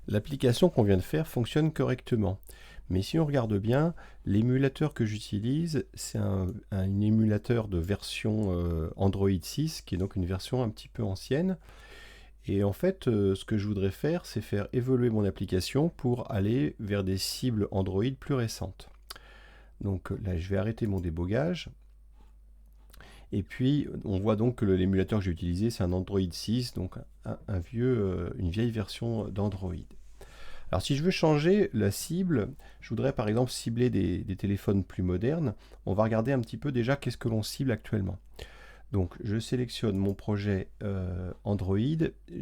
L'application qu'on vient de faire fonctionne correctement. Mais si on regarde bien, l'émulateur que j'utilise, c'est un émulateur de version Android 6, qui est donc une version un petit peu ancienne. Et en fait, ce que je voudrais faire, c'est faire évoluer mon application pour aller vers des cibles Android plus récentes. Donc là, je vais arrêter mon débogage. Et puis, on voit donc que l'émulateur que j'ai utilisé, c'est un Android 6, donc une vieille version d'Android. Alors si je veux changer la cible, je voudrais par exemple cibler des téléphones plus modernes. On va regarder un petit peu déjà qu'est-ce que l'on cible actuellement. Donc je sélectionne mon projet Android,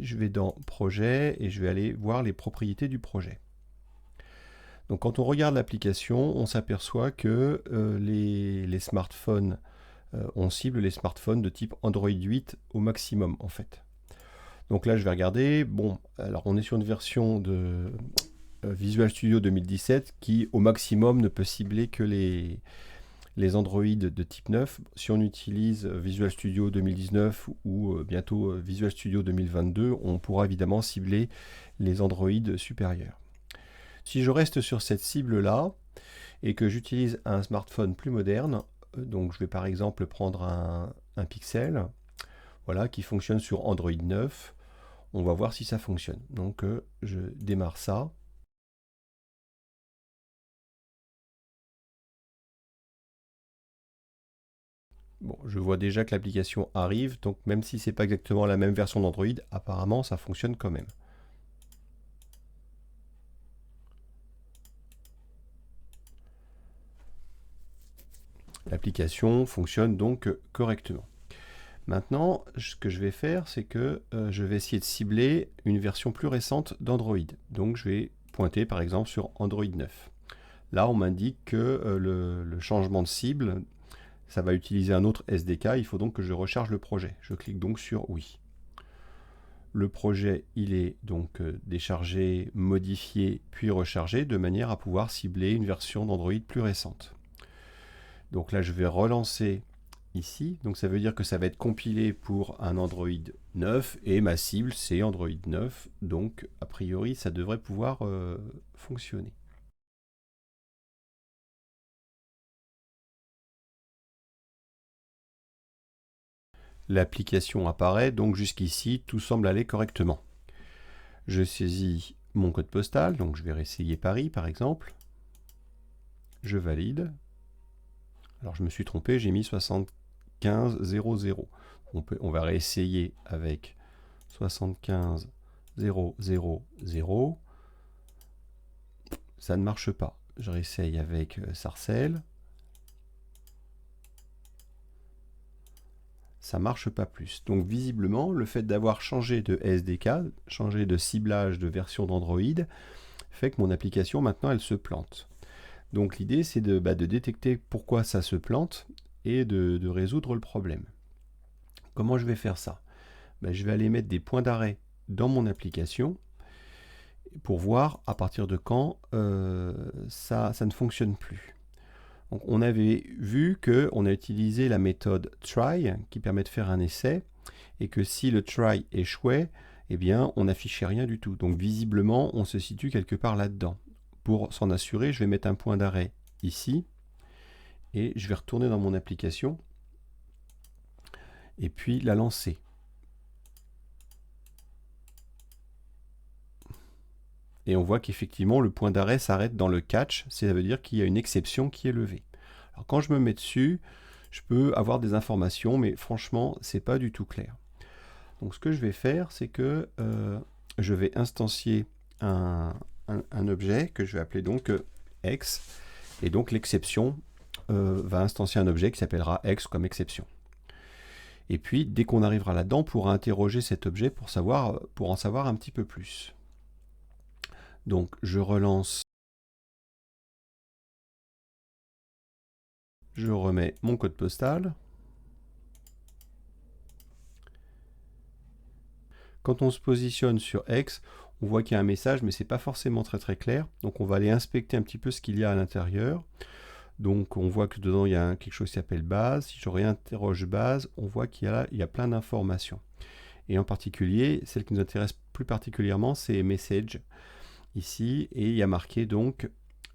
je vais dans Projet et je vais aller voir les propriétés du projet. Donc quand on regarde l'application, on s'aperçoit que les smartphones, on cible les smartphones de type Android 8 au maximum en fait. Donc là je vais regarder, bon, alors on est sur une version de Visual Studio 2017 qui au maximum ne peut cibler que les Android de type 9. Si on utilise Visual Studio 2019 ou bientôt Visual Studio 2022, on pourra évidemment cibler les Android supérieurs. Si je reste sur cette cible-là et que j'utilise un smartphone plus moderne, donc je vais par exemple prendre un Pixel, voilà, qui fonctionne sur Android 9, on va voir si ça fonctionne. Donc je démarre ça. Bon, je vois déjà que l'application arrive, donc même si c'est pas exactement la même version d'Android, apparemment ça fonctionne quand même. L'application fonctionne donc correctement. Maintenant, ce que je vais faire, c'est que je vais essayer de cibler une version plus récente d'Android. Donc je vais pointer par exemple sur Android 9. Là, on m'indique que le changement de cible, ça va utiliser un autre SDK, il faut donc que je recharge le projet. Je clique donc sur oui. Le projet, il est donc déchargé, modifié, puis rechargé, de manière à pouvoir cibler une version d'Android plus récente. Donc là, je vais relancer ici. Donc ça veut dire que ça va être compilé pour un Android 9, et ma cible, c'est Android 9. Donc, a priori, ça devrait pouvoir fonctionner. L'application apparaît, donc jusqu'ici, tout semble aller correctement. Je saisis mon code postal, donc je vais réessayer Paris par exemple. Je valide. Alors je me suis trompé, j'ai mis 75 000. On va réessayer avec 75 000. Ça ne marche pas. Je réessaye avec Sarcelles. Ça marche pas plus. Donc visiblement, le fait d'avoir changé de SDK, changé de ciblage de version d'Android, fait que mon application maintenant elle se plante. Donc l'idée c'est de détecter pourquoi ça se plante et de résoudre le problème. Comment je vais faire ça? Je vais aller mettre des points d'arrêt dans mon application pour voir à partir de quand ça ne fonctionne plus. Donc, on avait vu qu'on a utilisé la méthode try qui permet de faire un essai et que si le try échouait, eh bien on n'affichait rien du tout. Donc visiblement on se situe quelque part là-dedans. Pour s'en assurer, je vais mettre un point d'arrêt ici et je vais retourner dans mon application et puis la lancer. Et on voit qu'effectivement le point d'arrêt s'arrête dans le catch, ça veut dire qu'il y a une exception qui est levée. Alors quand je me mets dessus, je peux avoir des informations, mais franchement, c'est pas du tout clair. Donc ce que je vais faire, c'est que je vais instancier un objet que je vais appeler donc X, et donc l'exception va instancier un objet qui s'appellera X comme exception. Et puis, dès qu'on arrivera là-dedans, on pourra interroger cet objet pour en savoir un petit peu plus. Donc je relance, je remets mon code postal. Quand on se positionne sur X, on voit qu'il y a un message, mais ce n'est pas forcément très clair. Donc on va aller inspecter un petit peu ce qu'il y a à l'intérieur. Donc on voit que dedans il y a quelque chose qui s'appelle base. Si je réinterroge base, on voit qu'il y a plein d'informations. Et en particulier, celle qui nous intéresse plus particulièrement, c'est message. ici, et il y a marqué donc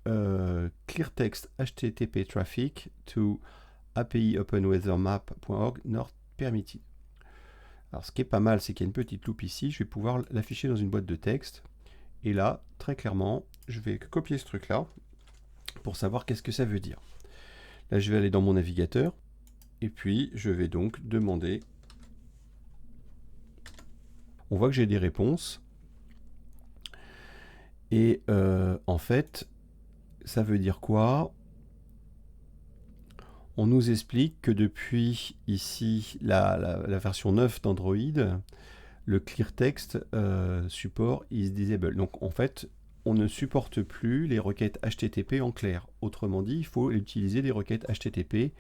clear text HTTP traffic to API openweathermap.org not permitted. Alors ce qui est pas mal, c'est qu'il y a une petite loupe ici, je vais pouvoir l'afficher dans une boîte de texte, et là, très clairement, je vais copier ce truc-là pour savoir qu'est-ce que ça veut dire. Là, je vais aller dans mon navigateur, et puis je vais donc demander. On voit que j'ai des réponses, et en fait, ça veut dire quoi? On nous explique que depuis ici la version 9 d'Android, le clear text support is disabled. Donc en fait, on ne supporte plus les requêtes HTTP en clair. Autrement dit, il faut utiliser des requêtes HTTP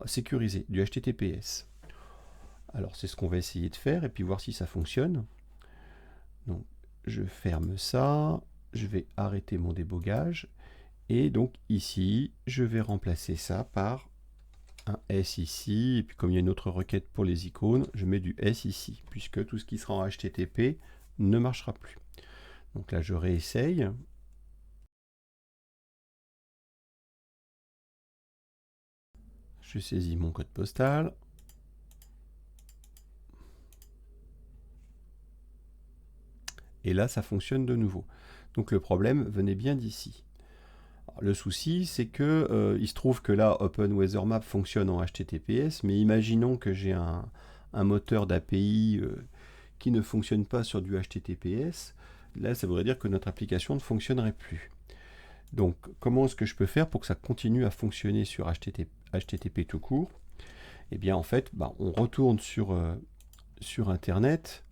sécurisées, du HTTPS. Alors c'est ce qu'on va essayer de faire et puis voir si ça fonctionne. Donc je ferme ça, je vais arrêter mon débogage et donc ici, je vais remplacer ça par un S ici, et puis comme il y a une autre requête pour les icônes, je mets du S ici, puisque tout ce qui sera en HTTP ne marchera plus. Donc là, je réessaye. Je saisis mon code postal. Et là, ça fonctionne de nouveau. Donc le problème venait bien d'ici. Le souci, c'est que il se trouve que là, OpenWeatherMap fonctionne en HTTPS, mais imaginons que j'ai un moteur d'API qui ne fonctionne pas sur du HTTPS. Là, ça voudrait dire que notre application ne fonctionnerait plus. Donc, comment est-ce que je peux faire pour que ça continue à fonctionner sur HTTP tout court? Eh bien, en fait, on retourne sur Internet,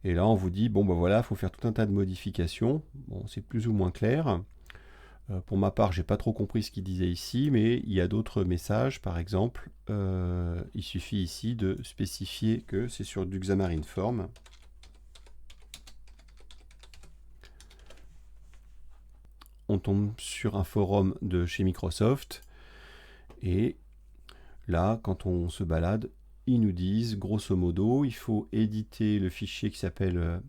et là, on vous dit, bon, voilà, il faut faire tout un tas de modifications. Bon, c'est plus ou moins clair. Pour ma part, j'ai pas trop compris ce qu'il disait ici, mais il y a d'autres messages. Par exemple, il suffit ici de spécifier que c'est sur du Xamarin Form. On tombe sur un forum de chez Microsoft, et là, quand on se balade, ils nous disent, grosso modo, il faut éditer le fichier qui s'appelle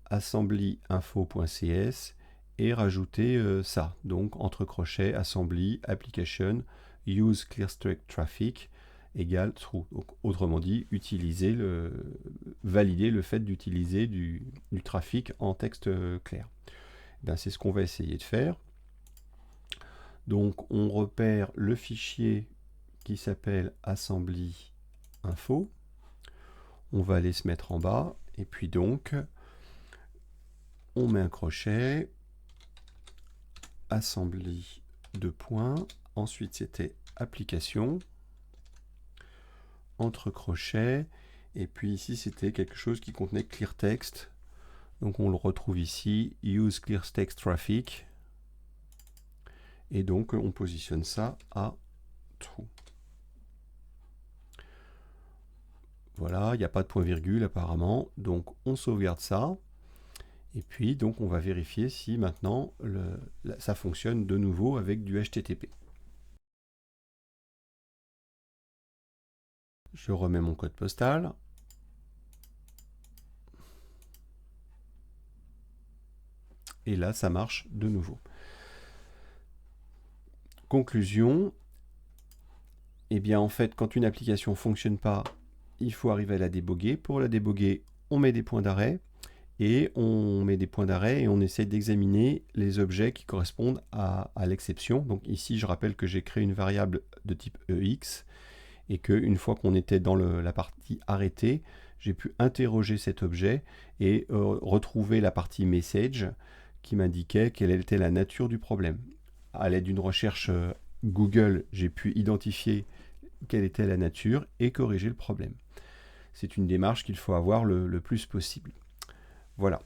assemblyinfo.cs et rajouter ça, donc entre crochets, assembly, application, use clear traffic égale true. Donc, autrement dit, valider le fait d'utiliser du trafic en texte clair. C'est ce qu'on va essayer de faire. Donc on repère le fichier qui s'appelle assembly info. On va aller se mettre en bas, et puis donc on met un crochet, assembly 2 points, ensuite c'était application, entre crochets, et puis ici c'était quelque chose qui contenait clear text, donc on le retrouve ici, use clear text traffic, et donc on positionne ça à true. Voilà, il n'y a pas de point virgule apparemment, donc on sauvegarde ça. Et puis, donc, on va vérifier si maintenant ça fonctionne de nouveau avec du HTTP. Je remets mon code postal. Et là, ça marche de nouveau. Conclusion. Eh bien, en fait, quand une application ne fonctionne pas, il faut arriver à la déboguer. Pour la déboguer, on met des points d'arrêt. Et on met des points d'arrêt et on essaie d'examiner les objets qui correspondent à l'exception. Donc ici, je rappelle que j'ai créé une variable de type EX et qu'une fois qu'on était dans la partie arrêtée, j'ai pu interroger cet objet et retrouver la partie message qui m'indiquait quelle était la nature du problème. À l'aide d'une recherche Google, j'ai pu identifier quelle était la nature et corriger le problème. C'est une démarche qu'il faut avoir le plus possible. Voilà.